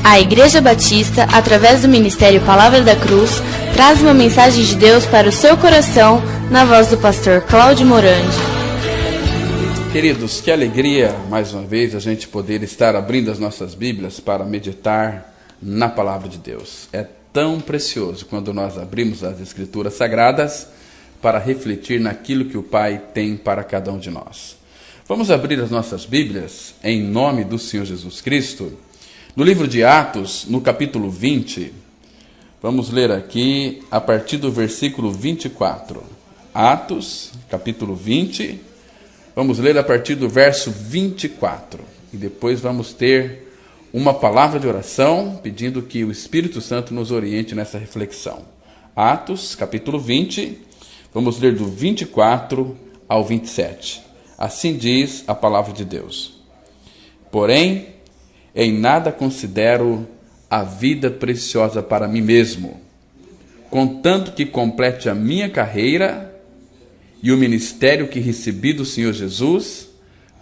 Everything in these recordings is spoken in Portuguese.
A Igreja Batista, através do Ministério Palavra da Cruz, traz uma mensagem de Deus para o seu coração, na voz do pastor Cláudio Morandi. Queridos, que alegria, mais uma vez, a gente poder estar abrindo as nossas Bíblias para meditar na Palavra de Deus. É tão precioso quando nós abrimos as Escrituras Sagradas para refletir naquilo que o Pai tem para cada um de nós. Vamos abrir as nossas Bíblias, em nome do Senhor Jesus Cristo, no livro de Atos, no capítulo 20, vamos ler aqui a partir do versículo 24. Atos, capítulo 20, vamos ler a partir do verso 24. E depois vamos ter uma palavra de oração, pedindo que o Espírito Santo nos oriente nessa reflexão. Atos, capítulo 20, vamos ler do 24 ao 27. Assim diz a palavra de Deus. Porém, em nada considero a vida preciosa para mim mesmo, contanto que complete a minha carreira e o ministério que recebi do Senhor Jesus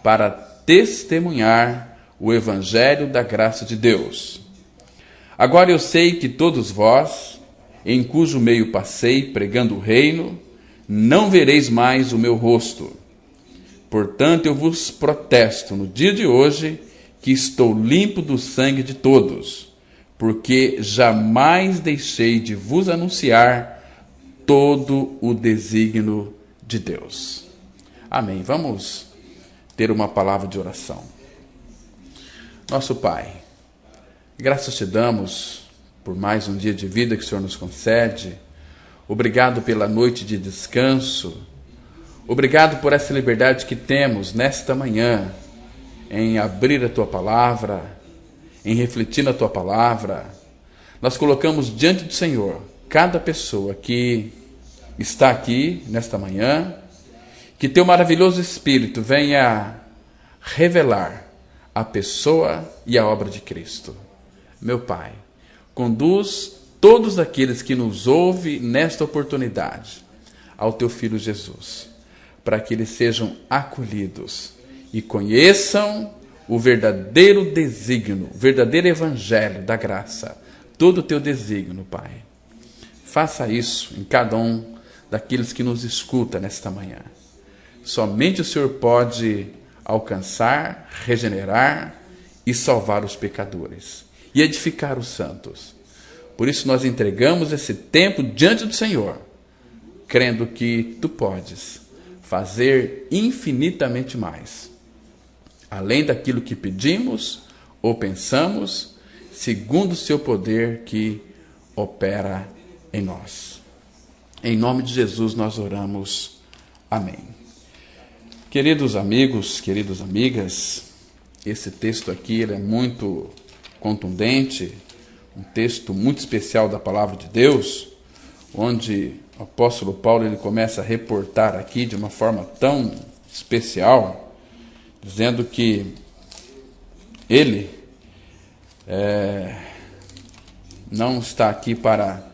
para testemunhar o evangelho da graça de Deus. Agora eu sei que todos vós, em cujo meio passei pregando o reino, não vereis mais o meu rosto. Portanto, eu vos protesto no dia de hoje que estou limpo do sangue de todos, porque jamais deixei de vos anunciar todo o desígnio de Deus. Amém. Vamos ter uma palavra de oração. Nosso Pai, graças te damos por mais um dia de vida que o Senhor nos concede. Obrigado pela noite de descanso. Obrigado por essa liberdade que temos nesta manhã em abrir a Tua Palavra, em refletir na Tua Palavra. Nós colocamos diante do Senhor cada pessoa que está aqui nesta manhã, que Teu maravilhoso Espírito venha revelar a pessoa e a obra de Cristo. Meu Pai, conduz todos aqueles que nos ouvem nesta oportunidade ao Teu Filho Jesus, para que eles sejam acolhidos e conheçam o verdadeiro desígnio, o verdadeiro evangelho da graça, todo o Teu desígnio, Pai. Faça isso em cada um daqueles que nos escuta nesta manhã. Somente o Senhor pode alcançar, regenerar e salvar os pecadores e edificar os santos. Por isso nós entregamos esse tempo diante do Senhor, crendo que Tu podes fazer infinitamente mais, além daquilo que pedimos ou pensamos, segundo o Seu poder que opera em nós. Em nome de Jesus nós oramos. Amém. Queridos amigos, queridas amigas, esse texto aqui ele é muito contundente, um texto muito especial da Palavra de Deus, onde o apóstolo Paulo ele começa a reportar aqui de uma forma tão especial, dizendo que ele não está aqui para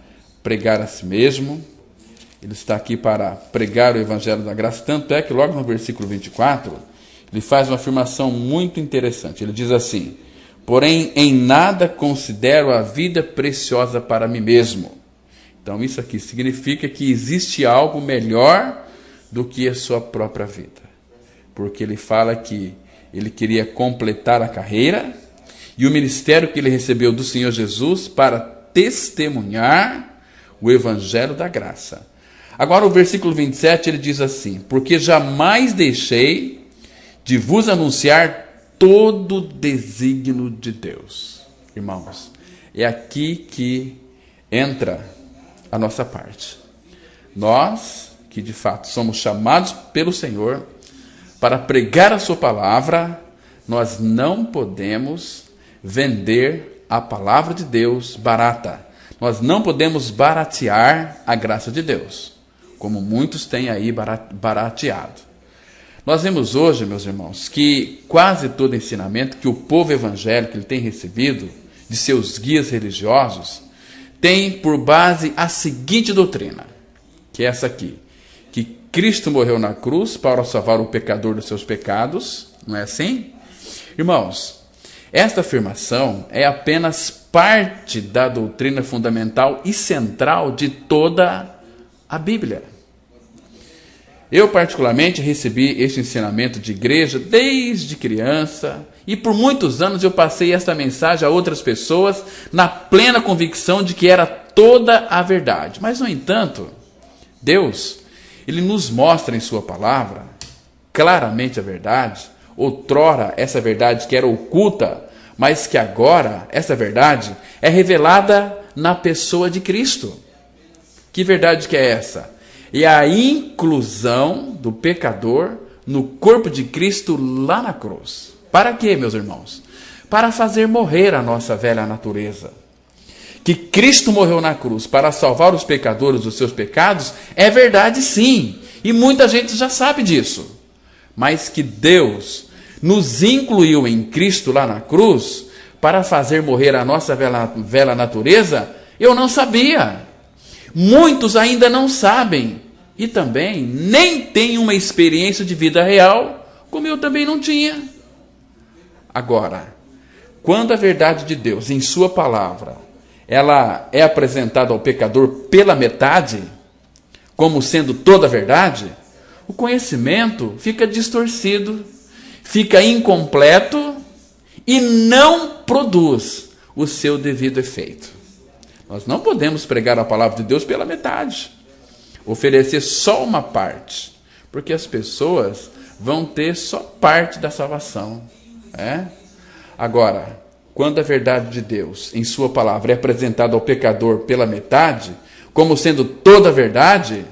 pregar a si mesmo, ele está aqui para pregar o evangelho da graça. Tanto é que logo no versículo 24, ele faz uma afirmação muito interessante. Ele diz assim: porém em nada considero a vida preciosa para mim mesmo. Então isso aqui significa que existe algo melhor do que a sua própria vida. Porque ele fala que ele queria completar a carreira e o ministério que ele recebeu do Senhor Jesus para testemunhar o evangelho da graça. Agora o versículo 27 ele diz assim: porque jamais deixei de vos anunciar todo o desígnio de Deus. Irmãos, é aqui que entra a nossa parte. Nós, que de fato somos chamados pelo Senhor para pregar a Sua palavra, nós não podemos vender a palavra de Deus barata. Nós não podemos baratear a graça de Deus, como muitos têm aí barateado. Nós vemos hoje, meus irmãos, que quase todo ensinamento que o povo evangélico ele tem recebido de seus guias religiosos tem por base a seguinte doutrina, que é essa aqui: que Cristo morreu na cruz para salvar o pecador dos seus pecados, não é assim? Irmãos, Esta afirmação é apenas parte da doutrina fundamental e central de toda a Bíblia. Eu, particularmente, recebi este ensinamento de igreja desde criança e por muitos anos eu passei esta mensagem a outras pessoas na plena convicção de que era toda a verdade. Mas, no entanto, Deus, Ele nos mostra em Sua palavra claramente a verdade. Outrora, essa verdade que era oculta, mas que agora, essa verdade é revelada na pessoa de Cristo. Que verdade que é essa? É a inclusão do pecador no corpo de Cristo lá na cruz. Para quê, meus irmãos? Para fazer morrer a nossa velha natureza. Que Cristo morreu na cruz para salvar os pecadores dos seus pecados, é verdade sim. E muita gente já sabe disso. Mas que Deus nos incluiu em Cristo lá na cruz para fazer morrer a nossa velha natureza, eu não sabia. Muitos ainda não sabem e também nem têm uma experiência de vida real, como eu também não tinha. Agora, quando a verdade de Deus em Sua palavra, ela é apresentada ao pecador pela metade, como sendo toda a verdade, o conhecimento fica distorcido, fica incompleto e não produz o seu devido efeito. Nós não podemos pregar a palavra de Deus pela metade, oferecer só uma parte, porque as pessoas vão ter só parte da salvação. Agora, quando a verdade de Deus em Sua palavra é apresentada ao pecador pela metade, como sendo toda a verdade,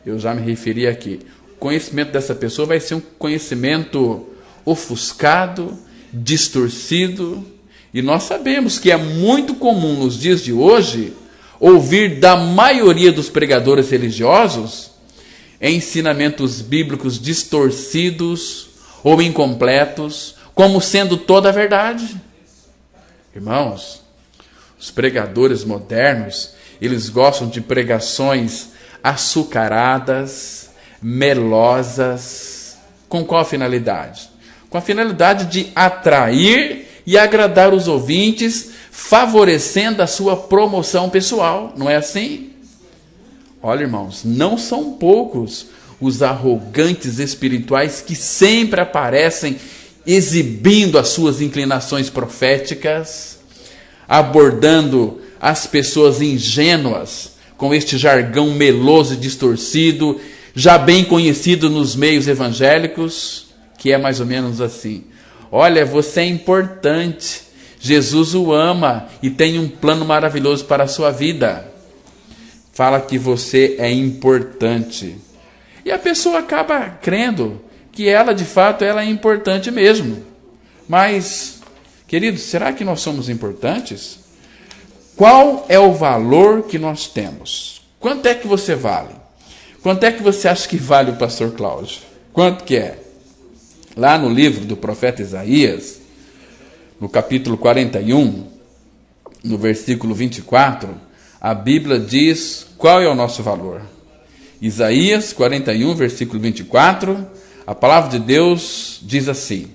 eu já me referi aqui, o conhecimento dessa pessoa vai ser um conhecimento ofuscado, distorcido, e nós sabemos que é muito comum nos dias de hoje ouvir da maioria dos pregadores religiosos ensinamentos bíblicos distorcidos ou incompletos, como sendo toda a verdade. Irmãos, os pregadores modernos, eles gostam de pregações açucaradas, melosas. Com qual finalidade? Com a finalidade de atrair e agradar os ouvintes, favorecendo a sua promoção pessoal. Não é assim? Olha, irmãos, não são poucos os arrogantes espirituais que sempre aparecem exibindo as suas inclinações proféticas, abordando as pessoas ingênuas com este jargão meloso e distorcido, já bem conhecido nos meios evangélicos, que é mais ou menos assim: olha, você é importante, Jesus o ama e tem um plano maravilhoso para a sua vida. Fala que você é importante. E a pessoa acaba crendo que ela, de fato, ela é importante mesmo. Mas, queridos, será que nós somos importantes? Qual é o valor que nós temos? Quanto é que você vale? Quanto é que você acha que vale o pastor Cláudio? Quanto que é? Lá no livro do profeta Isaías, no capítulo 41, no versículo 24, a Bíblia diz qual é o nosso valor. Isaías 41, versículo 24, a palavra de Deus diz assim: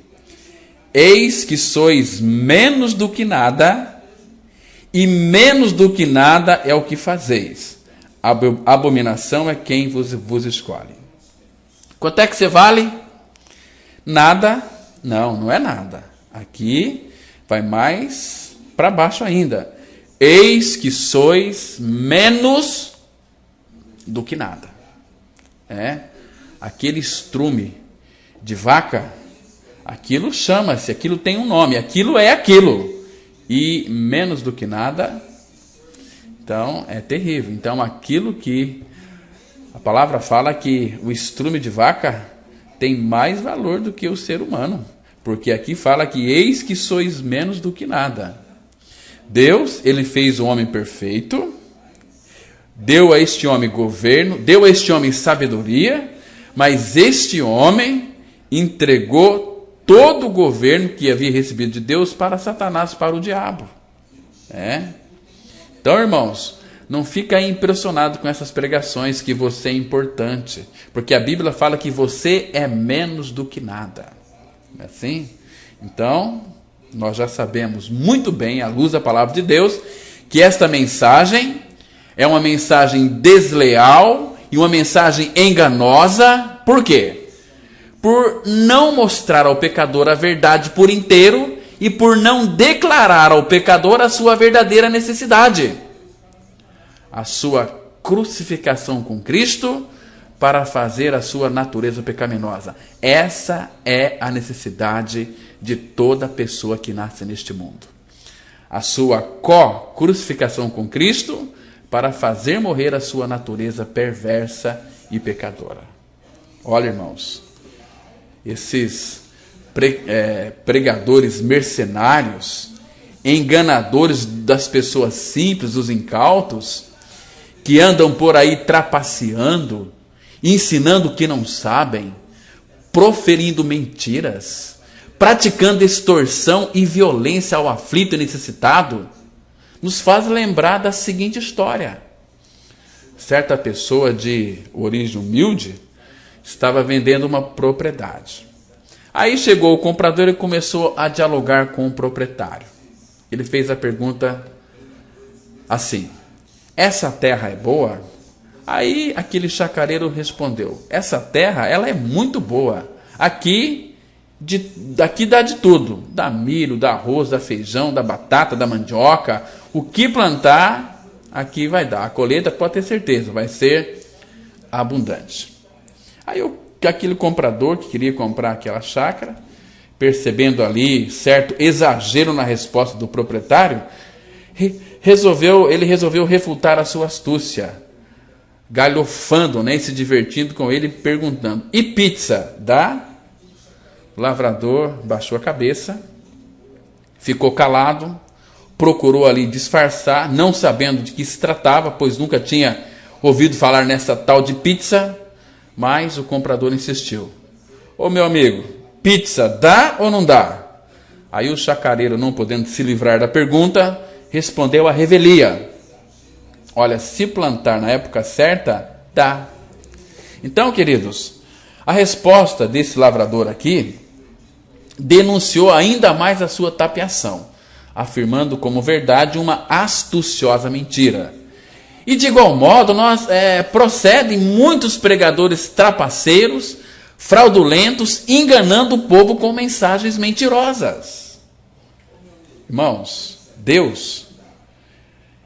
eis que sois menos do que nada, e menos do que nada é o que fazeis. A abominação é quem vos escolhe. Quanto é que você vale? Nada? Não, não é nada. Aqui vai mais para baixo ainda. Eis que sois menos do que nada. Aquele estrume de vaca, aquilo chama-se, aquilo tem um nome, aquilo é aquilo. E menos do que nada, então é terrível. Então aquilo que a palavra fala, que o estrume de vaca tem mais valor do que o ser humano, porque aqui fala que eis que sois menos do que nada. Deus, ele fez o homem perfeito, deu a este homem governo, deu a este homem sabedoria, mas este homem entregou todo o governo que havia recebido de Deus para Satanás, para o diabo. Então, irmãos, não fica aí impressionado com essas pregações que você é importante, porque a Bíblia fala que você é menos do que nada. Não é assim? Então, Nós já sabemos muito bem, à luz da palavra de Deus, que esta mensagem é uma mensagem desleal e uma mensagem enganosa. Por quê? Por não mostrar ao pecador a verdade por inteiro e por não declarar ao pecador a sua verdadeira necessidade. A sua crucificação com Cristo para fazer a sua natureza pecaminosa. Essa é a necessidade de toda pessoa que nasce neste mundo. A sua crucificação com Cristo para fazer morrer a sua natureza perversa e pecadora. Olha, irmãos, esses pregadores mercenários, enganadores das pessoas simples, dos incautos, que andam por aí trapaceando, ensinando o que não sabem, proferindo mentiras, praticando extorsão e violência ao aflito e necessitado, nos faz lembrar da seguinte história. Certa pessoa de origem humilde estava vendendo uma propriedade. Aí chegou o comprador e começou a dialogar com o proprietário. Ele fez a pergunta assim: essa terra é boa? Aí aquele chacareiro respondeu: essa terra, ela é muito boa. Aqui dá de tudo. Dá milho, dá arroz, dá feijão, dá batata, dá mandioca. O que plantar, aqui vai dar. A colheita, pode ter certeza, vai ser abundante. Aí aquele comprador que queria comprar aquela chácara, percebendo ali certo exagero na resposta do proprietário, ele resolveu refutar a sua astúcia, galhofando, né, e se divertindo com ele, perguntando: e pizza, dá? O lavrador baixou a cabeça, ficou calado, procurou ali disfarçar, não sabendo de que se tratava, pois nunca tinha ouvido falar nessa tal de pizza, mas o comprador insistiu: ô meu amigo, pizza dá ou não dá? Aí o chacareiro, não podendo se livrar da pergunta, respondeu à revelia: olha, se plantar na época certa, dá. Então, queridos, a resposta desse lavrador aqui denunciou ainda mais a sua tapeação, afirmando como verdade uma astuciosa mentira. E de igual modo, procedem muitos pregadores trapaceiros, fraudulentos, enganando o povo com mensagens mentirosas. Irmãos, Deus,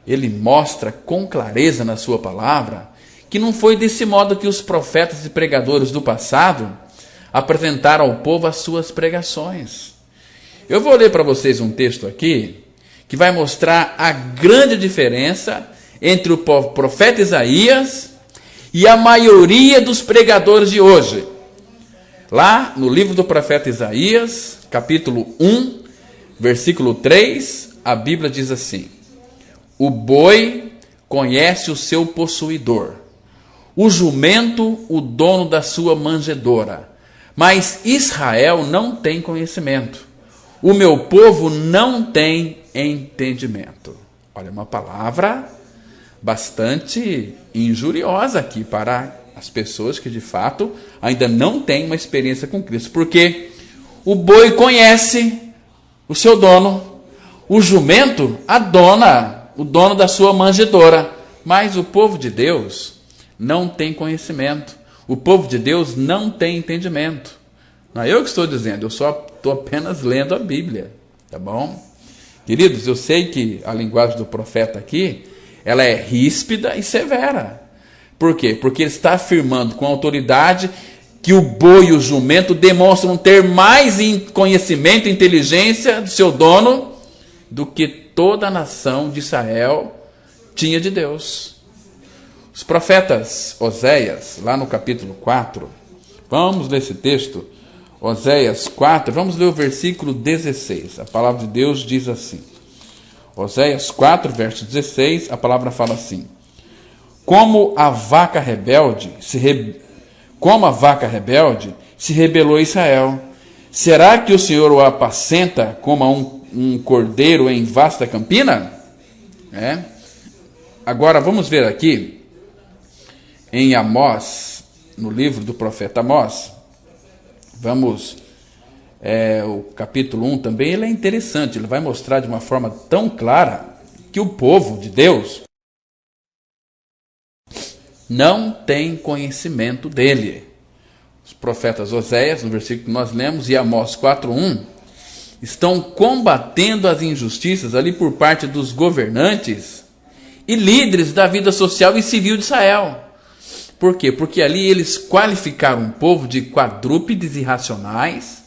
Ele mostra com clareza na sua palavra que não foi desse modo que os profetas e pregadores do passado apresentaram ao povo as suas pregações. Eu vou ler para vocês um texto aqui que vai mostrar a grande diferença entre o profeta Isaías e a maioria dos pregadores de hoje. Lá no livro do profeta Isaías, capítulo 1, versículo 3, a Bíblia diz assim: o boi conhece o seu possuidor, o jumento o dono da sua manjedoura, mas Israel não tem conhecimento, o meu povo não tem entendimento. Olha, uma palavra bastante injuriosa aqui para as pessoas que de fato ainda não têm uma experiência com Cristo, porque o boi conhece o seu dono, o jumento o dono da sua manjedoura, mas o povo de Deus não tem conhecimento, o povo de Deus não tem entendimento. Não é eu que estou dizendo, eu só estou apenas lendo a Bíblia, tá bom? Queridos, eu sei que a linguagem do profeta aqui, ela é ríspida e severa. Por quê? Porque ele está afirmando com autoridade que o boi e o jumento demonstram ter mais conhecimento e inteligência do seu dono do que toda a nação de Israel tinha de Deus. Os profetas Oséias, lá no capítulo 4, vamos ler esse texto, Oséias 4, vamos ler o versículo 16. A palavra de Deus diz assim, Oséias 4, verso 16, a palavra fala assim: como a vaca rebelde se rebelou Israel, será que o Senhor o apacenta como a um cordeiro em vasta campina? Agora vamos ver aqui em Amós, no livro do profeta Amós, vamos o capítulo 1 também, ele é interessante. Ele vai mostrar de uma forma tão clara que o povo de Deus não tem conhecimento dele. Os profetas Oséias, no versículo que nós lemos, e Amós 4:1, estão combatendo as injustiças ali por parte dos governantes e líderes da vida social e civil de Israel. Por quê? Porque ali eles qualificaram o povo de quadrúpedes irracionais,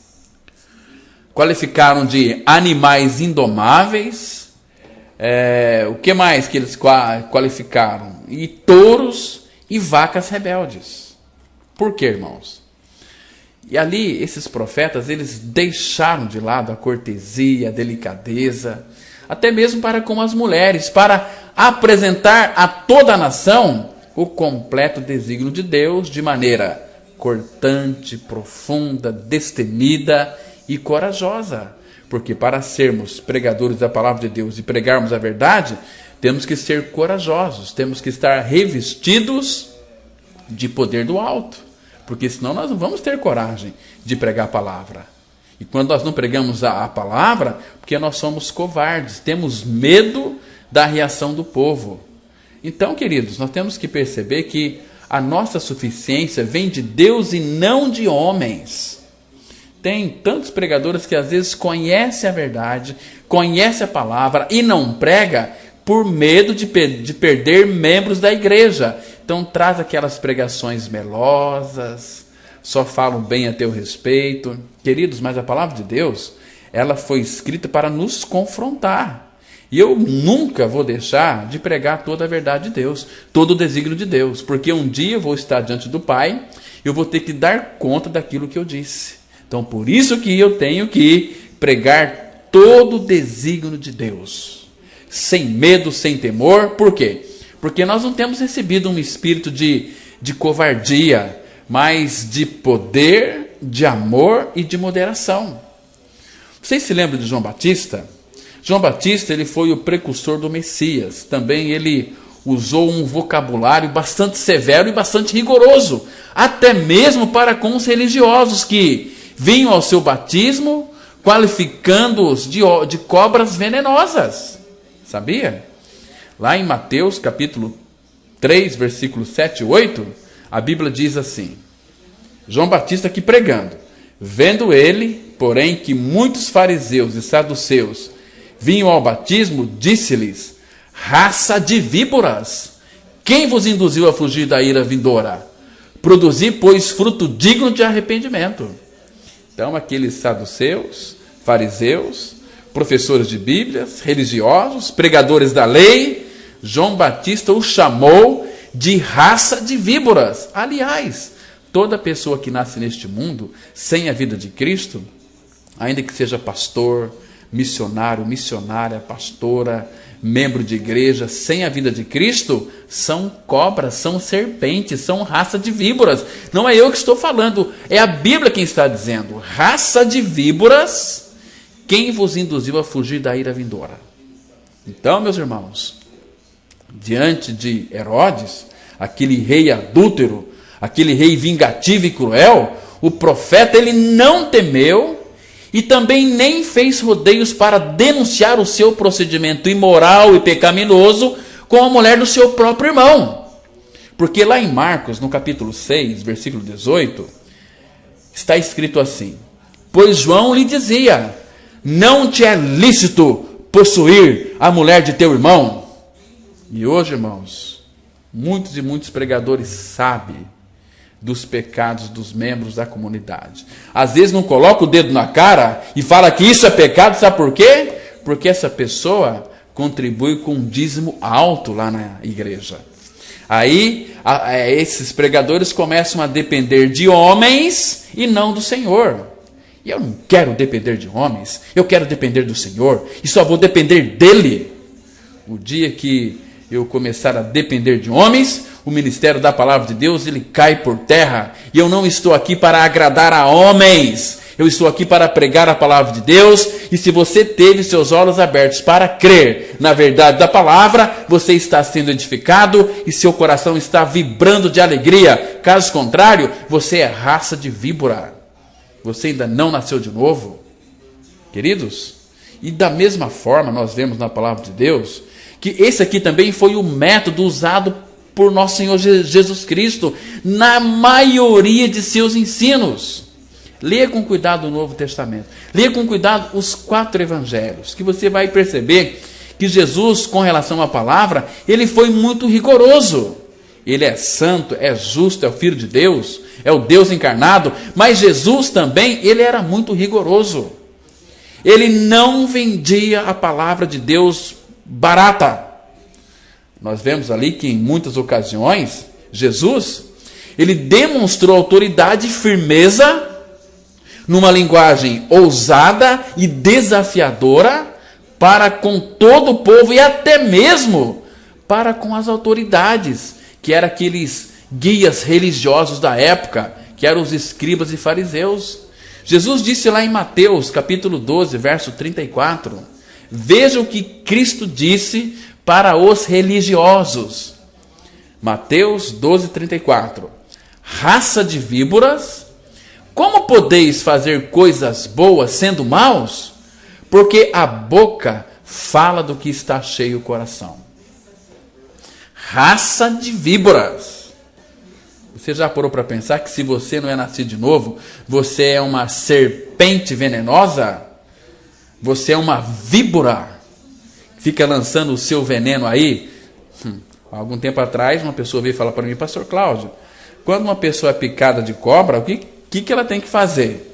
qualificaram de animais indomáveis, o que mais que eles qualificaram? E touros e vacas rebeldes. Por quê, irmãos? E ali, esses profetas, eles deixaram de lado a cortesia, a delicadeza, até mesmo para com as mulheres, para apresentar a toda a nação o completo desígnio de Deus, de maneira cortante, profunda, destemida e corajosa. Porque para sermos pregadores da palavra de Deus e pregarmos a verdade, temos que ser corajosos, temos que estar revestidos de poder do alto. Porque senão nós não vamos ter coragem de pregar a palavra. E quando nós não pregamos a palavra, porque nós somos covardes, temos medo da reação do povo. Então, queridos, nós temos que perceber que a nossa suficiência vem de Deus e não de homens. Tem tantos pregadores que às vezes conhecem a verdade, conhecem a palavra e não prega por medo de perder membros da igreja. Então traz aquelas pregações melosas, só falam bem a teu respeito. Queridos, mas a palavra de Deus, ela foi escrita para nos confrontar. E eu nunca vou deixar de pregar toda a verdade de Deus, todo o desígnio de Deus, porque um dia eu vou estar diante do Pai, eu vou ter que dar conta daquilo que eu disse. Então por isso que eu tenho que pregar todo o desígnio de Deus, sem medo, sem temor. Por quê? Porque nós não temos recebido um espírito de covardia, mas de poder, de amor e de moderação. Vocês se lembram de João Batista? João Batista, ele foi o precursor do Messias. Também ele usou um vocabulário bastante severo e bastante rigoroso, até mesmo para com os religiosos que vinham ao seu batismo qualificando-os de cobras venenosas. Sabia? Lá em Mateus, capítulo 3, versículos 7 e 8, a Bíblia diz assim: João Batista aqui pregando, vendo ele, porém, que muitos fariseus e saduceus vinham ao batismo, disse-lhes: raça de víboras, quem vos induziu a fugir da ira vindoura? Produzi, pois, fruto digno de arrependimento. Então, aqueles saduceus, fariseus, professores de Bíblias, religiosos, pregadores da lei, João Batista os chamou de raça de víboras. Aliás, toda pessoa que nasce neste mundo sem a vida de Cristo, ainda que seja pastor, missionário, missionária, pastora, membro de igreja, sem a vida de Cristo, são cobras, são serpentes, são raça de víboras. Não é eu que estou falando, é a Bíblia quem está dizendo. Raça de víboras, quem vos induziu a fugir da ira vindoura? Então, meus irmãos, diante de Herodes, aquele rei adúltero, aquele rei vingativo e cruel, o profeta, ele não temeu e também nem fez rodeios para denunciar o seu procedimento imoral e pecaminoso com a mulher do seu próprio irmão. Porque lá em Marcos, no capítulo 6, versículo 18, está escrito assim: pois João lhe dizia: não te é lícito possuir a mulher de teu irmão. E hoje, irmãos, muitos e muitos pregadores sabem dos pecados dos membros da comunidade. Às vezes não coloca o dedo na cara e fala que isso é pecado, sabe por quê? Porque essa pessoa contribui com um dízimo alto lá na igreja. Aí, esses pregadores começam a depender de homens e não do Senhor. E eu não quero depender de homens, eu quero depender do Senhor, e só vou depender dele. O dia que eu começar a depender de homens, o ministério da palavra de Deus, ele cai por terra. E eu não estou aqui para agradar a homens, eu estou aqui para pregar a palavra de Deus. E se você teve seus olhos abertos para crer na verdade da palavra, você está sendo edificado e seu coração está vibrando de alegria. Caso contrário, você é raça de víbora. Você ainda não nasceu de novo? Queridos, e da mesma forma nós vemos na palavra de Deus que esse aqui também foi o método usado por nosso Senhor Jesus Cristo na maioria de seus ensinos. Leia com cuidado o Novo Testamento. Leia com cuidado os 4 evangelhos, que você vai perceber que Jesus, com relação à palavra, ele foi muito rigoroso. Ele é santo, é justo, é o Filho de Deus, é o Deus encarnado, mas Jesus também, ele era muito rigoroso. Ele não vendia a palavra de Deus barata. Nós vemos ali que em muitas ocasiões, Jesus, ele demonstrou autoridade e firmeza numa linguagem ousada e desafiadora para com todo o povo e até mesmo para com as autoridades, que eram aqueles guias religiosos da época, que eram os escribas e fariseus. Jesus disse lá em Mateus, capítulo 12, verso 34, veja o que Cristo disse para os religiosos. Mateus 12, 34. Raça de víboras, como podeis fazer coisas boas sendo maus? Porque a boca fala do que está cheio o coração. Raça de víboras. Você já parou para pensar que se você não é nascido de novo, você é uma serpente venenosa? Você é uma víbora? Fica lançando o seu veneno aí? Há algum tempo atrás, uma pessoa veio falar para mim, pastor Cláudio, quando uma pessoa é picada de cobra, o que ela tem que fazer?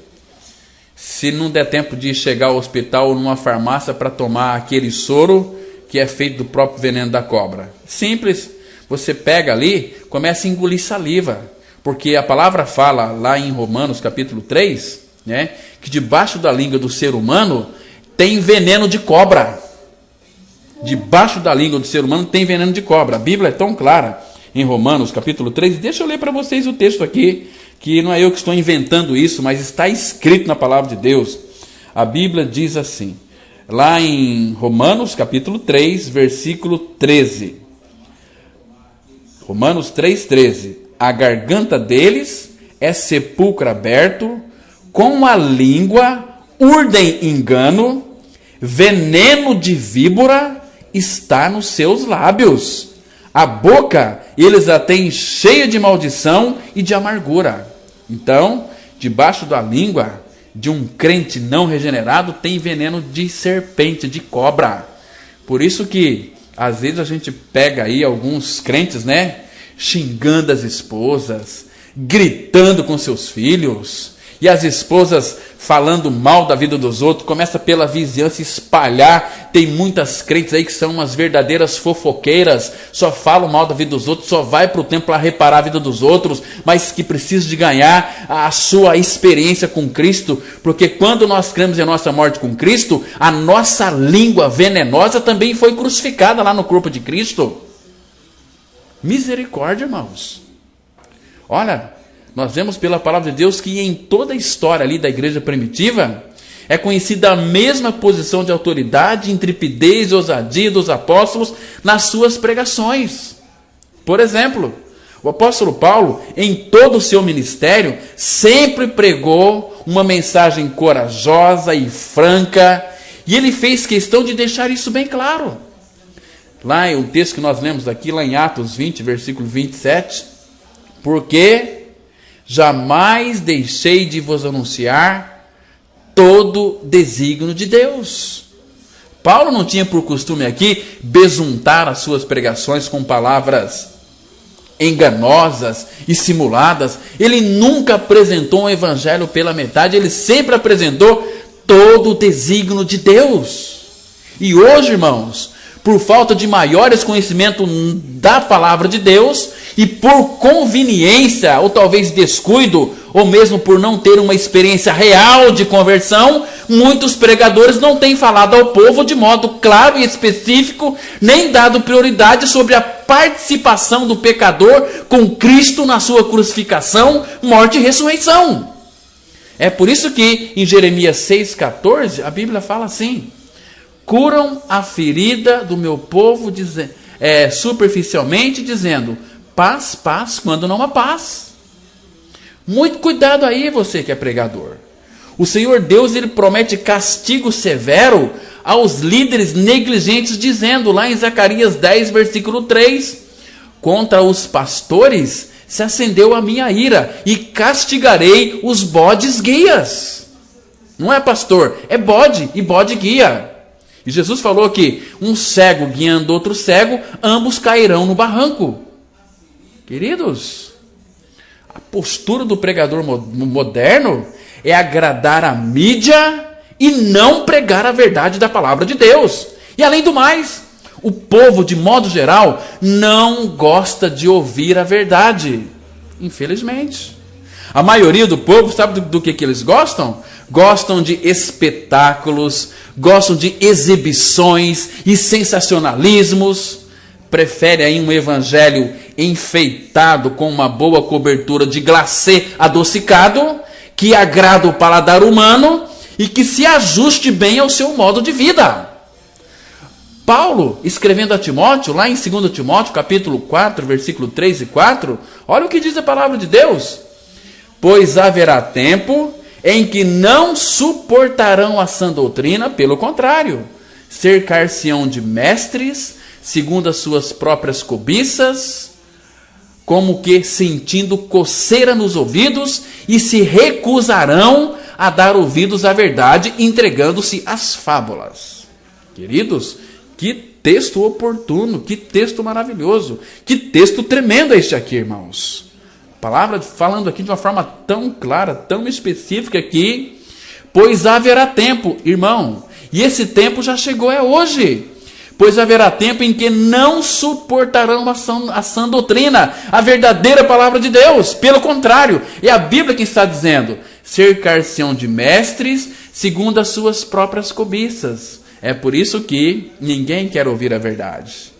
Se não der tempo de chegar ao hospital ou numa farmácia para tomar aquele soro que é feito do próprio veneno da cobra. Simples. Você pega ali, começa a engolir saliva. Porque a palavra fala lá em Romanos capítulo 3, né, que debaixo da língua do ser humano tem veneno de cobra. Debaixo da língua do ser humano tem veneno de cobra. A Bíblia é tão clara em Romanos capítulo 3. Deixa eu ler para vocês o texto aqui, que não é eu que estou inventando isso, mas está escrito na palavra de Deus. A Bíblia diz assim, lá em Romanos capítulo 3, versículo 13. Romanos 3,13. A garganta deles é sepulcro aberto, com a língua urdem engano, veneno de víbora está nos seus lábios. A boca eles a têm cheia de maldição e de amargura. Então, debaixo da língua de um crente não regenerado tem veneno de serpente, de cobra. Por isso que às vezes a gente pega aí alguns crentes, né, xingando as esposas, gritando com seus filhos, e as esposas falando mal da vida dos outros, começa pela vizinhança espalhar. Tem muitas crentes aí que são umas verdadeiras fofoqueiras, só falam mal da vida dos outros, só vai para o templo para reparar a vida dos outros, mas que precisa de ganhar a sua experiência com Cristo, porque quando nós cremos em nossa morte com Cristo, a nossa língua venenosa também foi crucificada lá no corpo de Cristo. Misericórdia, irmãos. Olha, nós vemos pela palavra de Deus que em toda a história ali da igreja primitiva é conhecida a mesma posição de autoridade, intrepidez e ousadia dos apóstolos nas suas pregações. Por exemplo, o apóstolo Paulo, em todo o seu ministério, sempre pregou uma mensagem corajosa e franca, e ele fez questão de deixar isso bem claro. Lá é o texto que nós lemos aqui, lá em Atos 20, versículo 27, porque jamais deixei de vos anunciar todo desígnio de Deus. Paulo não tinha por costume aqui besuntar as suas pregações com palavras enganosas e simuladas. Ele nunca apresentou um evangelho pela metade, ele sempre apresentou todo o desígnio de Deus. E hoje, irmãos, por falta de maiores conhecimentos da palavra de Deus e por conveniência, ou talvez descuido, ou mesmo por não ter uma experiência real de conversão, muitos pregadores não têm falado ao povo de modo claro e específico, nem dado prioridade sobre a participação do pecador com Cristo na sua crucificação, morte e ressurreição. É por isso que em Jeremias 6,14 a Bíblia fala assim: curam a ferida do meu povo superficialmente, dizendo paz, paz, quando não há paz. Muito cuidado aí, você que é pregador. O Senhor Deus, ele promete castigo severo aos líderes negligentes, dizendo lá em Zacarias 10, versículo 3, contra os pastores se acendeu a minha ira e castigarei os bodes guias. Não é pastor, é bode, e bode guia. E Jesus falou que um cego guiando outro cego, ambos cairão no barranco. Queridos, a postura do pregador moderno é agradar a mídia e não pregar a verdade da palavra de Deus. E além do mais, o povo, de modo geral, não gosta de ouvir a verdade. Infelizmente. A maioria do povo, sabe do que eles gostam? Gostam de espetáculos, gostam de exibições e sensacionalismos. Prefere aí um evangelho enfeitado com uma boa cobertura de glacê adocicado, que agrada o paladar humano e que se ajuste bem ao seu modo de vida. Paulo, escrevendo a Timóteo, lá em 2 Timóteo, capítulo 4, versículo 3 e 4, olha o que diz a palavra de Deus. Pois haverá tempo em que não suportarão a sã doutrina, pelo contrário, cercar-se-ão de mestres, segundo as suas próprias cobiças, como que sentindo coceira nos ouvidos, e se recusarão a dar ouvidos à verdade, entregando-se às fábulas. Queridos, que texto oportuno, que texto maravilhoso, que texto tremendo este aqui, irmãos. A palavra falando aqui de uma forma tão clara, tão específica que, pois haverá tempo, irmão, e esse tempo já chegou, é hoje. Pois haverá tempo em que não suportarão a sã doutrina, a verdadeira palavra de Deus. Pelo contrário, é a Bíblia que está dizendo, cercar-se-ão de mestres, segundo as suas próprias cobiças. É por isso que ninguém quer ouvir a verdade.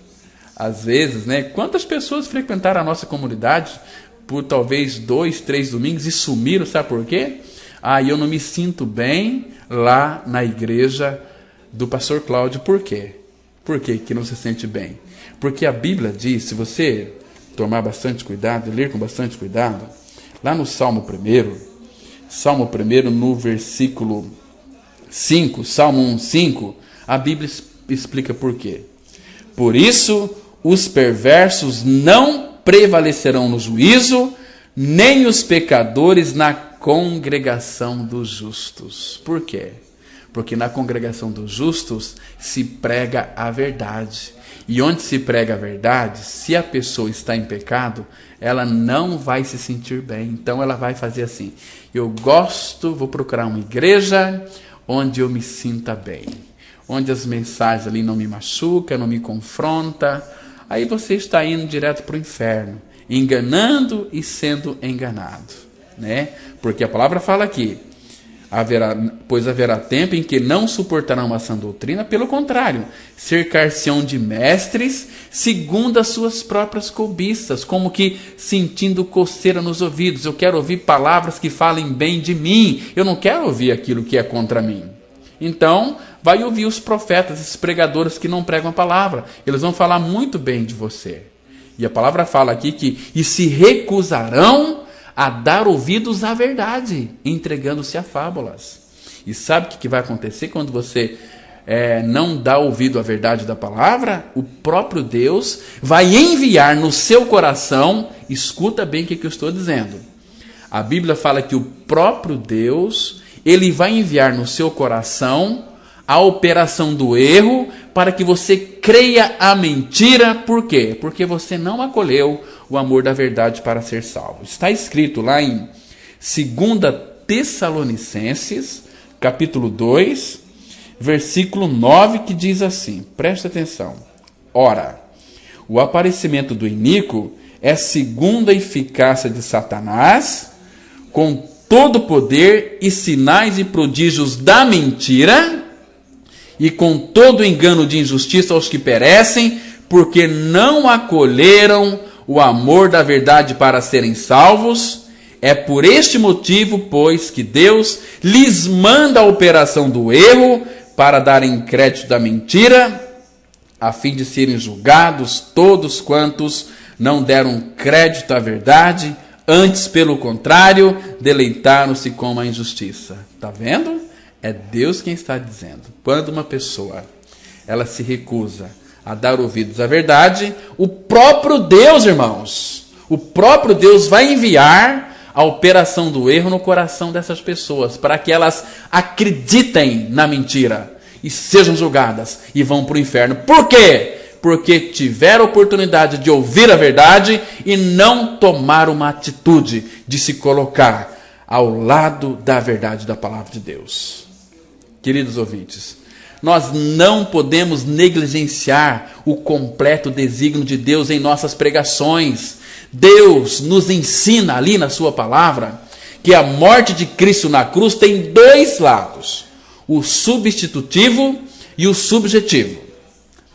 Às vezes, quantas pessoas frequentaram a nossa comunidade por talvez 2, 3 domingos e sumiram, sabe por quê? Eu não me sinto bem lá na igreja do pastor Cláudio. Por quê? Por que não se sente bem? Porque a Bíblia diz, se você tomar bastante cuidado, ler com bastante cuidado, lá no Salmo 1, no versículo 5, Salmo 1:5, a Bíblia explica por quê. Por isso, os perversos não prevalecerão no juízo, nem os pecadores na congregação dos justos. Por quê? Porque na congregação dos justos se prega a verdade. E onde se prega a verdade, se a pessoa está em pecado, ela não vai se sentir bem. Então ela vai fazer assim, vou procurar uma igreja onde eu me sinta bem. Onde as mensagens ali não me machucam, não me confrontam. Aí você está indo direto para o inferno, enganando e sendo enganado. Porque a palavra fala aqui, pois haverá tempo em que não suportarão a sã doutrina, pelo contrário, cercar-se-ão de mestres, segundo as suas próprias cobiças, como que sentindo coceira nos ouvidos. Eu quero ouvir palavras que falem bem de mim, eu não quero ouvir aquilo que é contra mim. Então, vai ouvir os profetas, esses pregadores que não pregam a palavra, eles vão falar muito bem de você. E a palavra fala aqui que, e se recusarão a dar ouvidos à verdade, entregando-se a fábulas. E sabe o que vai acontecer quando você não dá ouvido à verdade da palavra? O próprio Deus vai enviar no seu coração, escuta bem o que eu estou dizendo. A Bíblia fala que o próprio Deus, ele vai enviar no seu coração a operação do erro para que você creia a mentira. Por quê? Porque você não acolheu o amor da verdade para ser salvo. Está escrito lá em 2 Tessalonicenses, capítulo 2, versículo 9, que diz assim, presta atenção. Ora, o aparecimento do iníquo é segundo a eficácia de Satanás, com todo poder e sinais e prodígios da mentira, e com todo engano de injustiça aos que perecem, porque não acolheram o amor da verdade para serem salvos. É por este motivo, pois, que Deus lhes manda a operação do erro para darem crédito da mentira, a fim de serem julgados todos quantos não deram crédito à verdade, antes, pelo contrário, deleitaram-se com a injustiça. Está vendo? É Deus quem está dizendo. Quando uma pessoa ela se recusa a dar ouvidos à verdade, o próprio Deus, irmãos, o próprio Deus vai enviar a operação do erro no coração dessas pessoas, para que elas acreditem na mentira e sejam julgadas e vão para o inferno. Por quê? Porque tiveram a oportunidade de ouvir a verdade e não tomaram uma atitude de se colocar ao lado da verdade da palavra de Deus. Queridos ouvintes, nós não podemos negligenciar o completo desígnio de Deus em nossas pregações. Deus nos ensina ali na sua palavra que a morte de Cristo na cruz tem dois lados: o substitutivo e o subjetivo.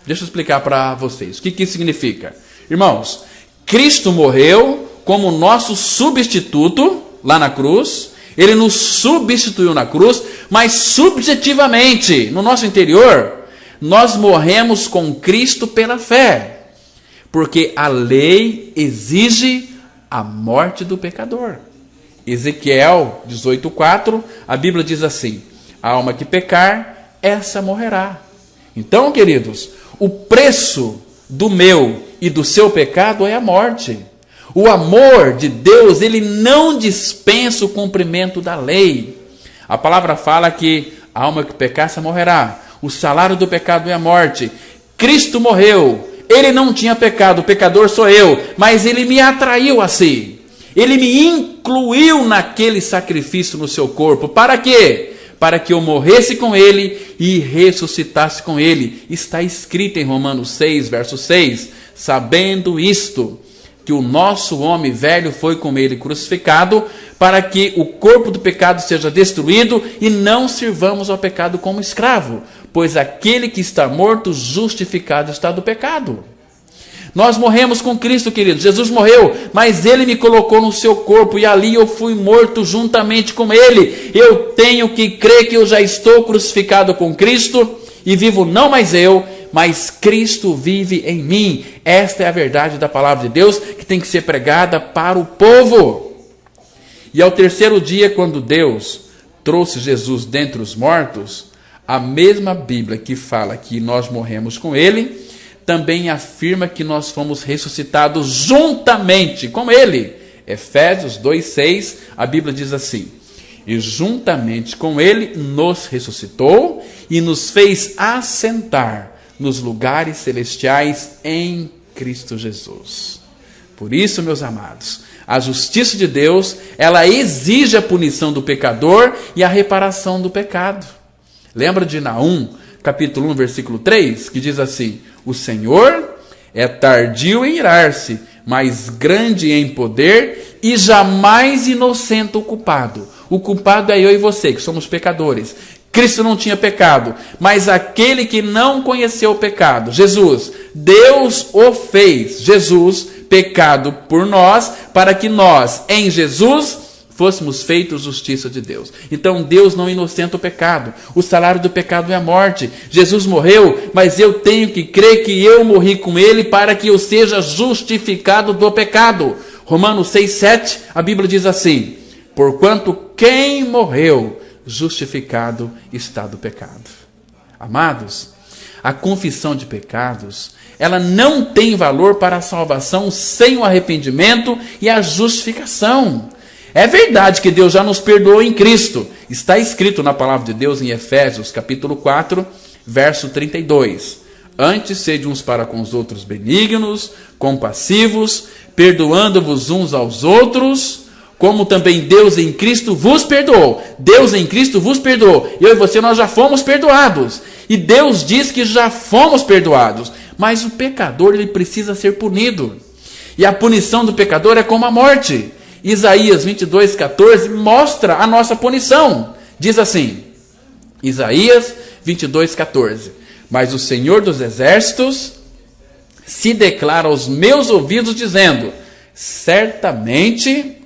Deixa eu explicar para vocês. O que isso significa? Irmãos, Cristo morreu como nosso substituto lá na cruz. Ele nos substituiu na cruz, mas subjetivamente, no nosso interior, nós morremos com Cristo pela fé. Porque a lei exige a morte do pecador. Ezequiel 18:4, a Bíblia diz assim: a alma que pecar, essa morrerá. Então, queridos, o preço do meu e do seu pecado é a morte. O amor de Deus, ele não dispensa o cumprimento da lei. A palavra fala que a alma que pecar, essa morrerá. O salário do pecado é a morte. Cristo morreu. Ele não tinha pecado, o pecador sou eu, mas ele me atraiu a si. Ele me incluiu naquele sacrifício no seu corpo. Para quê? Para que eu morresse com ele e ressuscitasse com ele. Está escrito em Romanos 6, verso 6, sabendo isto, que o nosso homem velho foi com ele crucificado, para que o corpo do pecado seja destruído e não sirvamos ao pecado como escravo, pois aquele que está morto, justificado está do pecado. Nós morremos com Cristo, queridos. Jesus morreu, mas ele me colocou no seu corpo e ali eu fui morto juntamente com ele. Eu tenho que crer que eu já estou crucificado com Cristo e vivo não mais eu, mas Cristo vive em mim. Esta é a verdade da palavra de Deus que tem que ser pregada para o povo. E ao terceiro dia, quando Deus trouxe Jesus dentre os mortos, a mesma Bíblia que fala que nós morremos com ele, também afirma que nós fomos ressuscitados juntamente com ele. Efésios 2:6, a Bíblia diz assim: e juntamente com ele nos ressuscitou e nos fez assentar nos lugares celestiais em Cristo Jesus. Por isso, meus amados, a justiça de Deus, ela exige a punição do pecador e a reparação do pecado. Lembra de Naum, capítulo 1, versículo 3, que diz assim: o Senhor é tardio em irar-se, mas grande em poder e jamais inocente o culpado. O culpado é eu e você, que somos pecadores. Cristo não tinha pecado, mas aquele que não conheceu o pecado, Jesus, Deus o fez, Jesus, pecado por nós, para que nós, em Jesus, fôssemos feitos justiça de Deus. Então Deus não inocenta o pecado. O salário do pecado é a morte. Jesus morreu, mas eu tenho que crer que eu morri com ele para que eu seja justificado do pecado. Romanos 6:7, a Bíblia diz assim: porquanto quem morreu, justificado está do pecado. Amados, a confissão de pecados, ela não tem valor para a salvação sem o arrependimento e a justificação. É verdade que Deus já nos perdoou em Cristo. Está escrito na palavra de Deus em Efésios, capítulo 4, verso 32. Antes, sede uns para com os outros benignos, compassivos, perdoando-vos uns aos outros, como também Deus em Cristo vos perdoou. Deus em Cristo vos perdoou. Eu e você, nós já fomos perdoados. E Deus diz que já fomos perdoados. Mas o pecador, ele precisa ser punido. E a punição do pecador é como a morte. Isaías 22:14 mostra a nossa punição. Diz assim, Isaías 22:14: mas o Senhor dos exércitos se declara aos meus ouvidos, dizendo: certamente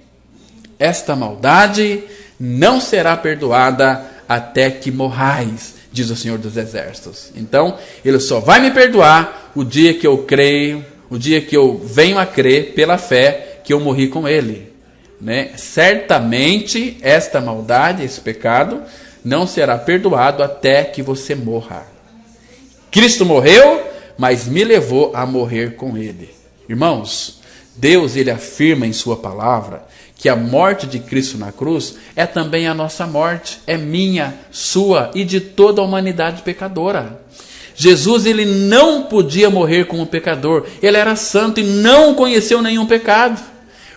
esta maldade não será perdoada até que morrais, diz o Senhor dos exércitos. Então, ele só vai me perdoar o dia que eu creio, o dia que eu venho a crer pela fé que eu morri com ele. né? Certamente esta maldade, esse pecado, não será perdoado até que você morra. Cristo morreu, mas me levou a morrer com ele. Irmãos, Deus, ele afirma em sua palavra que a morte de Cristo na cruz é também a nossa morte, é minha, sua e de toda a humanidade pecadora. Jesus, ele não podia morrer como pecador, ele era santo e não conheceu nenhum pecado,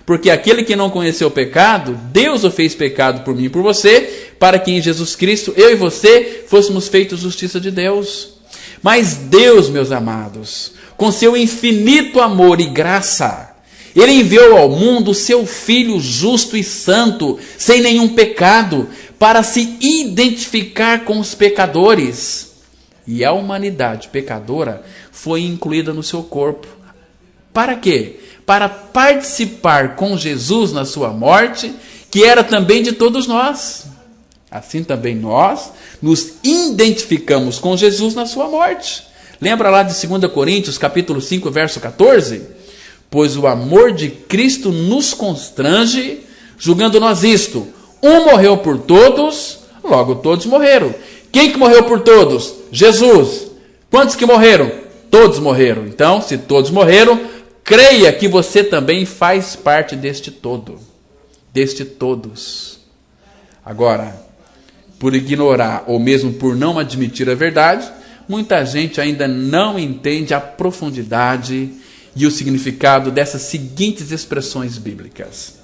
porque aquele que não conheceu o pecado, Deus o fez pecado por mim e por você, para que em Jesus Cristo, eu e você, fôssemos feitos justiça de Deus. Mas Deus, meus amados, com seu infinito amor e graça, ele enviou ao mundo o seu Filho justo e santo, sem nenhum pecado, para se identificar com os pecadores. E a humanidade pecadora foi incluída no seu corpo. Para quê? Para participar com Jesus na sua morte, que era também de todos nós. Assim também nós nos identificamos com Jesus na sua morte. Lembra lá de 2 Coríntios, capítulo 5, verso 14? Pois o amor de Cristo nos constrange, julgando nós isto: um morreu por todos, logo todos morreram. Quem que morreu por todos? Jesus. Quantos que morreram? Todos morreram. Então, se todos morreram, creia que você também faz parte deste todo. Deste todos. Agora, por ignorar ou mesmo por não admitir a verdade, muita gente ainda não entende a profundidade e o significado dessas seguintes expressões bíblicas: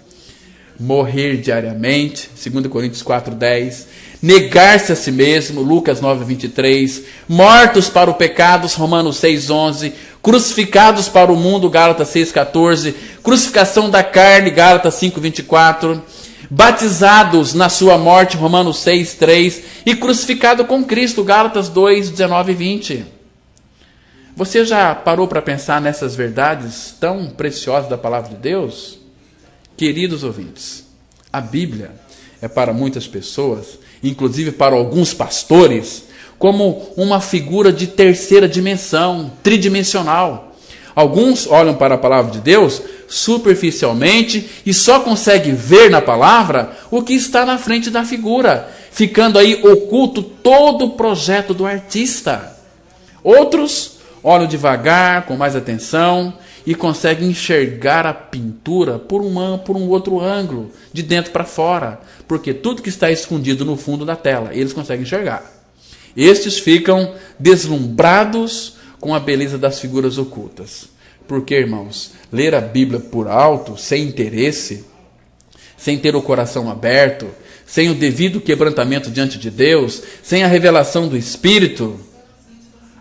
morrer diariamente, 2 Coríntios 4:10, negar-se a si mesmo, Lucas 9:23, mortos para o pecado, Romanos 6:11, crucificados para o mundo, Gálatas 6:14, crucificação da carne, Gálatas 5:24, batizados na sua morte, Romanos 6:3, e crucificado com Cristo, Gálatas 2:19 e 20. Você já parou para pensar nessas verdades tão preciosas da palavra de Deus? Queridos ouvintes, a Bíblia é para muitas pessoas, inclusive para alguns pastores, como uma figura de terceira dimensão, tridimensional. Alguns olham para a palavra de Deus superficialmente e só conseguem ver na palavra o que está na frente da figura, ficando aí oculto todo o projeto do artista. Outros olham devagar, com mais atenção, e conseguem enxergar a pintura por um outro ângulo, de dentro para fora, porque tudo que está escondido no fundo da tela, eles conseguem enxergar. Estes ficam deslumbrados com a beleza das figuras ocultas. Porque, irmãos, ler a Bíblia por alto, sem interesse, sem ter o coração aberto, sem o devido quebrantamento diante de Deus, sem a revelação do Espírito,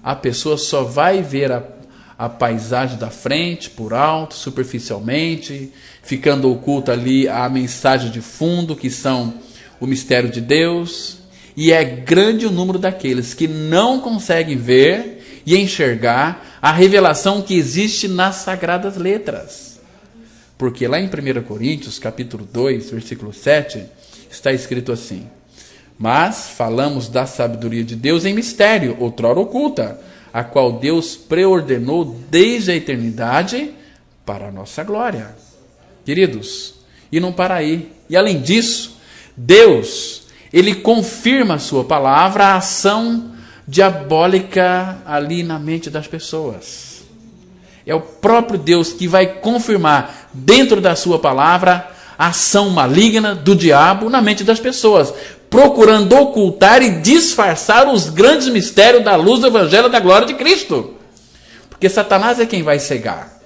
a pessoa só vai ver a paisagem da frente, por alto, superficialmente, ficando oculta ali a mensagem de fundo, que são o mistério de Deus. E é grande o número daqueles que não conseguem ver e enxergar a revelação que existe nas Sagradas Letras. Porque lá em 1 Coríntios, capítulo 2, versículo 7, está escrito assim: mas falamos da sabedoria de Deus em mistério, outrora oculta, a qual Deus preordenou desde a eternidade para a nossa glória. Queridos, e não para aí. E além disso, Deus, ele confirma a sua palavra, a ação diabólica ali na mente das pessoas. É o próprio Deus que vai confirmar dentro da sua palavra a ação maligna do diabo na mente das pessoas, procurando ocultar e disfarçar os grandes mistérios da luz do Evangelho da glória de Cristo. Porque Satanás é quem vai cegar.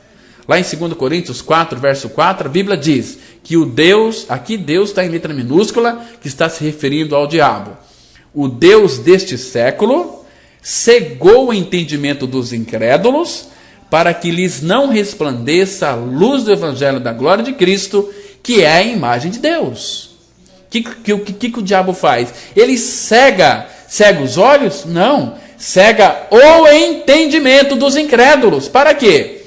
Lá em 2 Coríntios 4, verso 4, a Bíblia diz que o Deus, aqui Deus está em letra minúscula, que está se referindo ao diabo. O Deus deste século cegou o entendimento dos incrédulos, para que lhes não resplandeça a luz do Evangelho da glória de Cristo, que é a imagem de Deus. O que o diabo faz? Ele cega os olhos? Não. Cega o entendimento dos incrédulos. Para quê?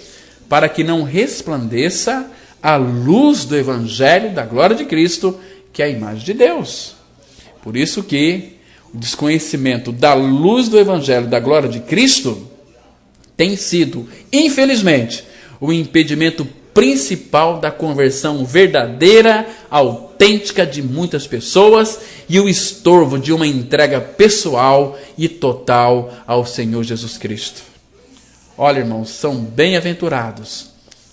Para que não resplandeça a luz do Evangelho da glória de Cristo, que é a imagem de Deus. Por isso que o desconhecimento da luz do Evangelho da glória de Cristo tem sido, infelizmente, o impedimento principal da conversão verdadeira, autêntica de muitas pessoas e o estorvo de uma entrega pessoal e total ao Senhor Jesus Cristo. Olha, irmãos, são bem-aventurados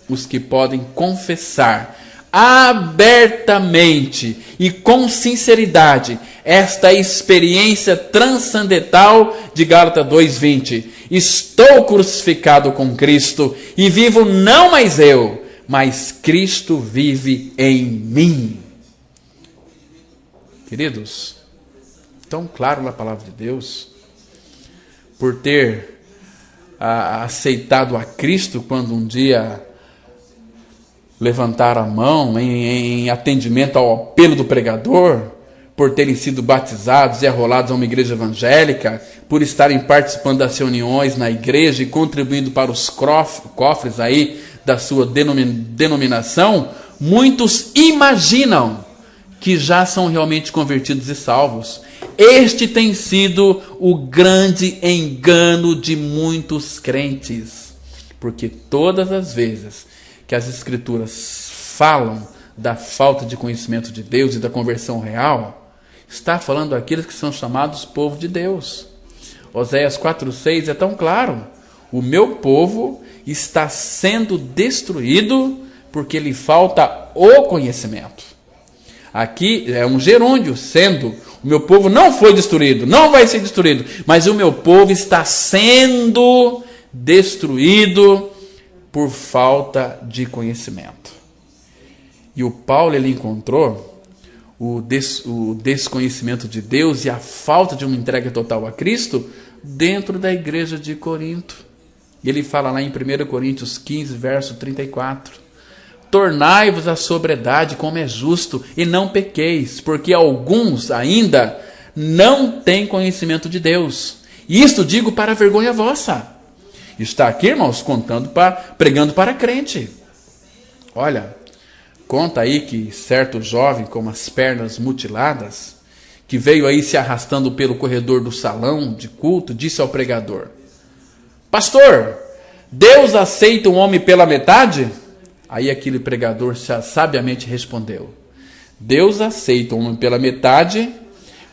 os que podem confessar abertamente e com sinceridade esta experiência transcendental de Gálatas 2:20. Estou crucificado com Cristo e vivo não mais eu, mas Cristo vive em mim. Queridos, tão claro na palavra de Deus, por ter aceitado a Cristo quando um dia levantaram a mão em atendimento ao apelo do pregador, por terem sido batizados e arrolados a uma igreja evangélica, por estarem participando das reuniões na igreja e contribuindo para os cofres aí da sua denominação, muitos imaginam que já são realmente convertidos e salvos. Este tem sido o grande engano de muitos crentes, porque todas as vezes que as Escrituras falam da falta de conhecimento de Deus e da conversão real, está falando daqueles que são chamados povo de Deus. Oséias 4:6 é tão claro: o meu povo está sendo destruído porque lhe falta o conhecimento. Aqui é um gerúndio, sendo. O meu povo não foi destruído, não vai ser destruído, mas o meu povo está sendo destruído por falta de conhecimento. E o Paulo, ele encontrou o desconhecimento de Deus e a falta de uma entrega total a Cristo dentro da igreja de Corinto. Ele fala lá em 1 Coríntios 15, verso 34. Tornai-vos a sobriedade como é justo e não pequeis, porque alguns ainda não têm conhecimento de Deus. Isto digo para a vergonha vossa. Está aqui, irmãos, pregando para crente. Olha, conta aí que certo jovem com as pernas mutiladas, que veio aí se arrastando pelo corredor do salão de culto, disse ao pregador: pastor, Deus aceita um homem pela metade? Aí aquele pregador sabiamente respondeu: Deus aceita um homem pela metade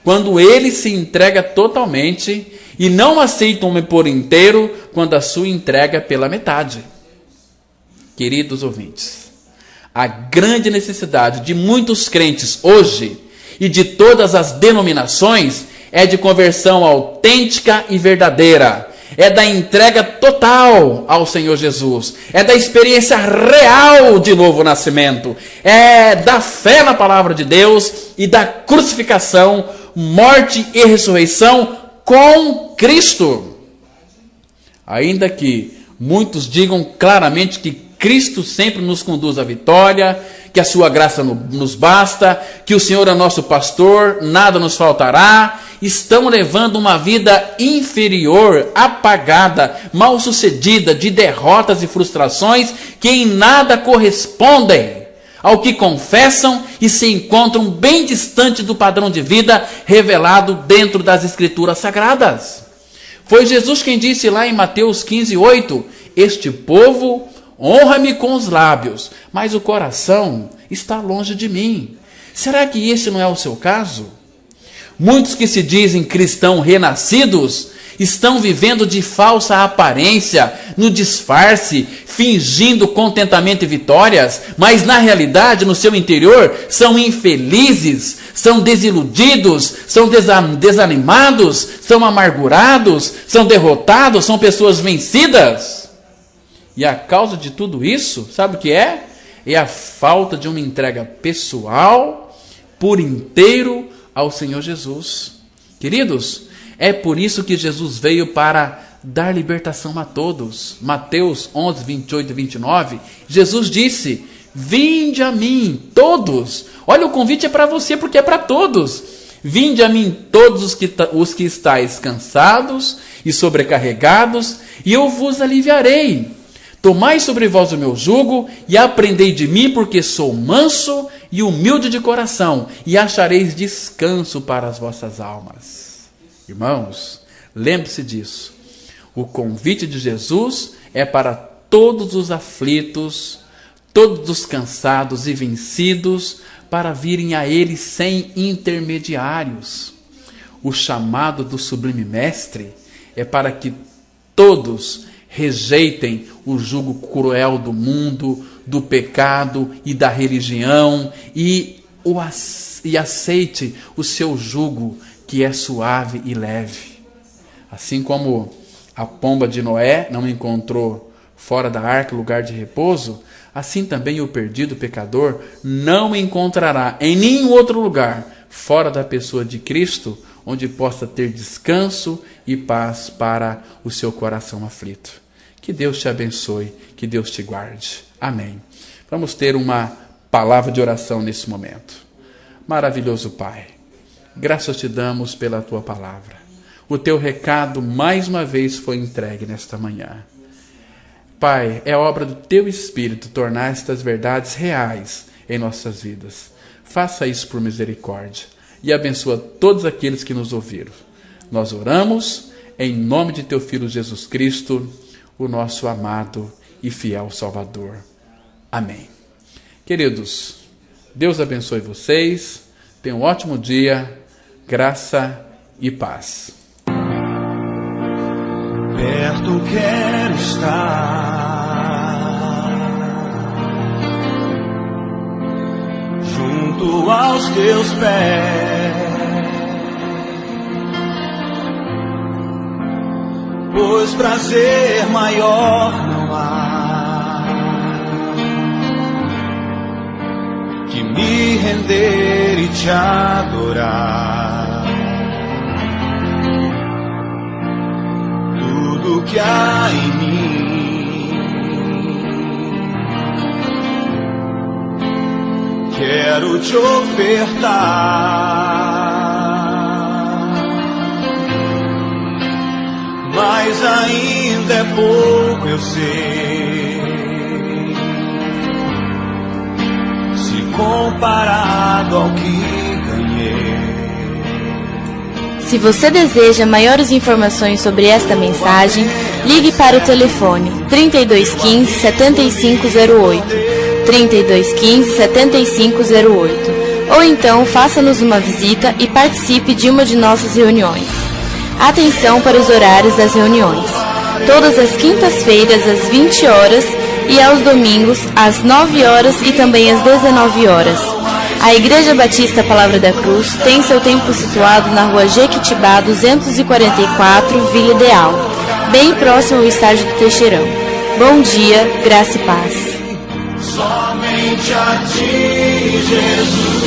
quando ele se entrega totalmente, e não aceita um homem por inteiro quando a sua entrega é pela metade. Queridos ouvintes, a grande necessidade de muitos crentes hoje e de todas as denominações é de conversão autêntica e verdadeira. É da entrega total ao Senhor Jesus. É da experiência real de novo nascimento. É da fé na palavra de Deus e da crucificação, morte e ressurreição com Cristo. Ainda que muitos digam claramente que Cristo sempre nos conduz à vitória, que a sua graça nos basta, que o Senhor é nosso pastor, nada nos faltará, estão levando uma vida inferior, apagada, mal sucedida, de derrotas e frustrações que em nada correspondem ao que confessam e se encontram bem distante do padrão de vida revelado dentro das Escrituras Sagradas. Foi Jesus quem disse lá em Mateus 15:8, este povo honra-me com os lábios, mas o coração está longe de mim. Será que esse não é o seu caso? Muitos que se dizem cristãos renascidos estão vivendo de falsa aparência, no disfarce, fingindo contentamento e vitórias, mas na realidade, no seu interior, são infelizes, são desiludidos, são desanimados, são amargurados, são derrotados, são pessoas vencidas. E a causa de tudo isso, sabe o que é? É a falta de uma entrega pessoal, por inteiro, ao Senhor Jesus. Queridos, é por isso que Jesus veio para dar libertação a todos. Mateus 11, 28 e 29, Jesus disse: vinde a mim, todos. Olha, o convite é para você, porque é para todos. Vinde a mim, todos os que estáis cansados e sobrecarregados, e eu vos aliviarei. Tomai sobre vós o meu jugo e aprendei de mim, porque sou manso e humilde de coração, e achareis descanso para as vossas almas. Irmãos, lembre-se disso. O convite de Jesus é para todos os aflitos, todos os cansados e vencidos para virem a Ele sem intermediários. O chamado do Sublime Mestre é para que todos rejeitem o jugo cruel do mundo, do pecado e da religião e aceite o seu jugo, que é suave e leve. Assim como a pomba de Noé não encontrou fora da arca lugar de repouso, assim também o perdido pecador não encontrará em nenhum outro lugar fora da pessoa de Cristo onde possa ter descanso e paz para o seu coração aflito. Que Deus te abençoe, que Deus te guarde. Amém. Vamos ter uma palavra de oração nesse momento. Maravilhoso Pai, graças te damos pela tua palavra. O teu recado mais uma vez foi entregue nesta manhã. Pai, é obra do teu Espírito tornar estas verdades reais em nossas vidas. Faça isso por misericórdia e abençoa todos aqueles que nos ouviram. Nós oramos em nome de teu Filho Jesus Cristo, o nosso amado e fiel Salvador. Amém. Queridos, Deus abençoe vocês. Tenham um ótimo dia, graça e paz. Perto quero estar, junto aos teus pés, pois prazer maior não há que me render e te adorar. Tudo que há em mim quero te ofertar, mas ainda é pouco, eu sei, se comparado ao que ganhei. Se você deseja maiores informações sobre esta mensagem, ligue para o telefone 3215 7508, 3215 7508, ou então faça-nos uma visita e participe de uma de nossas reuniões. Atenção para os horários das reuniões. Todas as quintas-feiras às 20 horas e aos domingos às 9 horas e também às 19 horas. A Igreja Batista Palavra da Cruz tem seu templo situado na rua Jequitibá 244, Vila Ideal, bem próximo ao estádio do Teixeirão. Bom dia, graça e paz. Somente a ti, Jesus.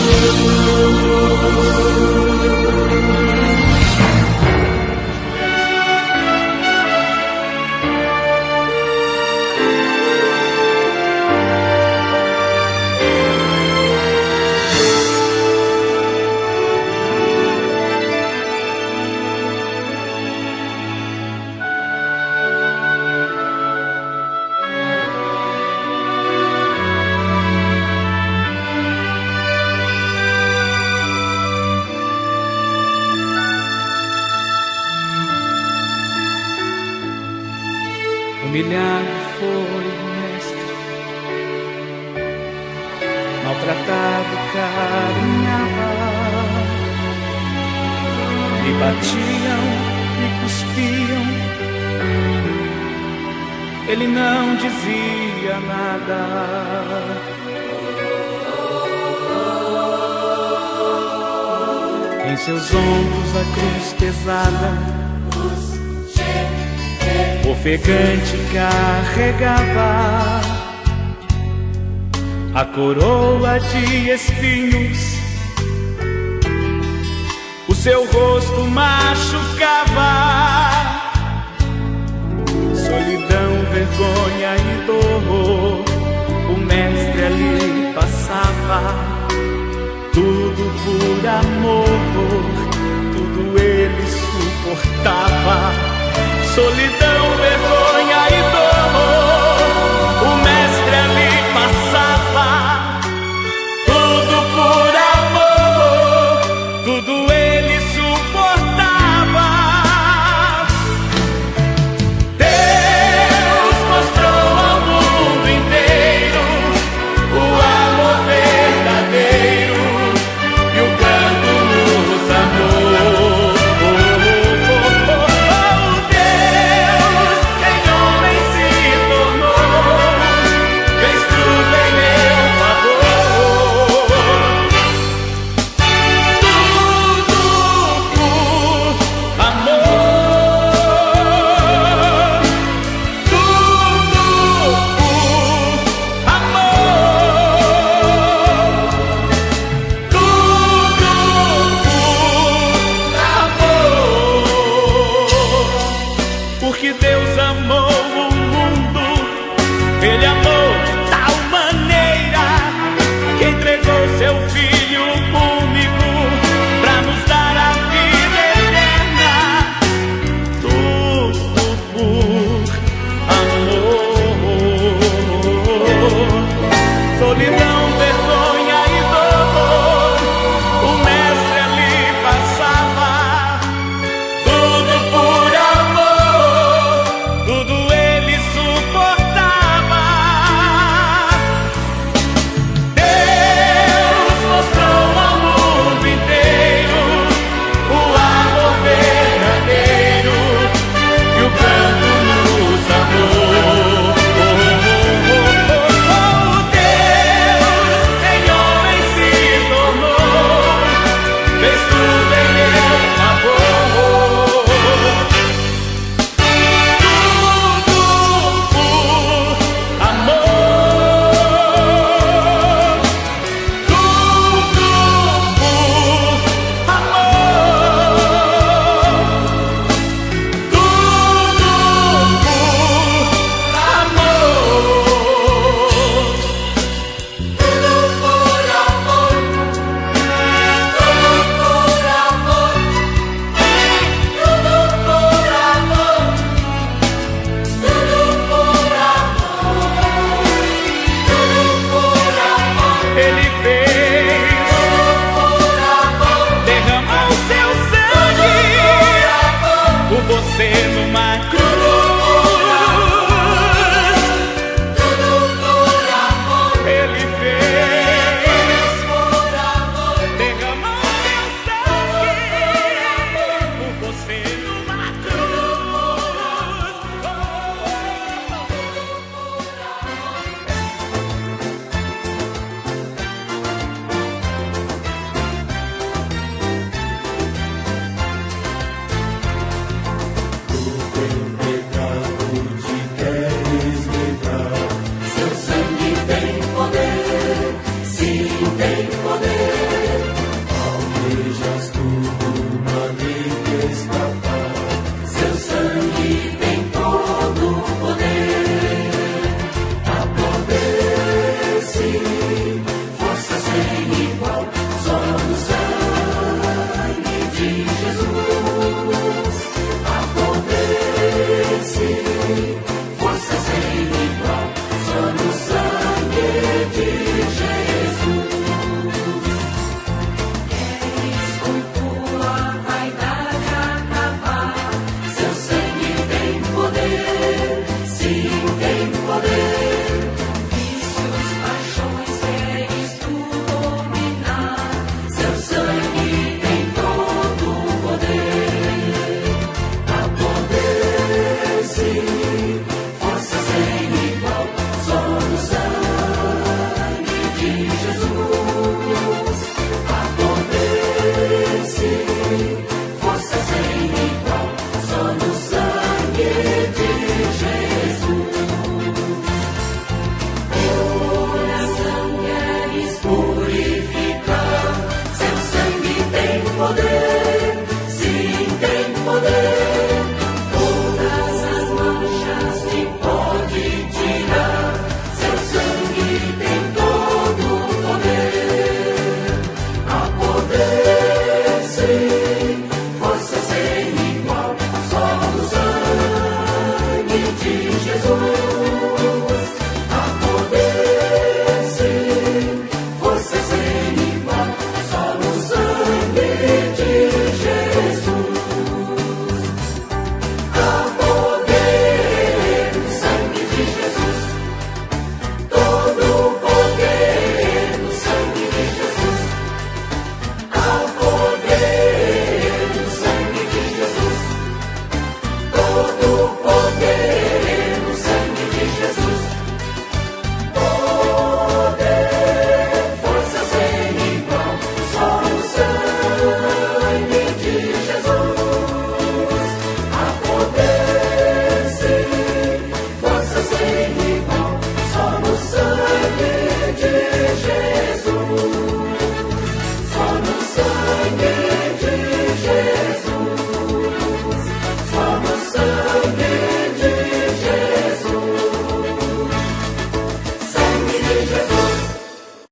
Humilhado foi o mestre, maltratado carinhava, me batiam, me cuspiam, ele não dizia nada. Em seus ombros a cruz pesada, ofegante carregava a coroa de espinhos, o seu rosto machucava. Solidão, vergonha e dor, o mestre ali passava. Tudo por amor, tudo ele suportava. Solidão, vergonha e dor, o mestre ali passava. Tudo por amor, tudo ele suportava. Deus mostrou ao mundo inteiro fez tudo em meu favor. Tudo por amor. Tudo por amor. Tudo Ele fez, derramou seu sangue por você numa cruz. Ele fez, derramou seu sangue por você numa cruz. Poder.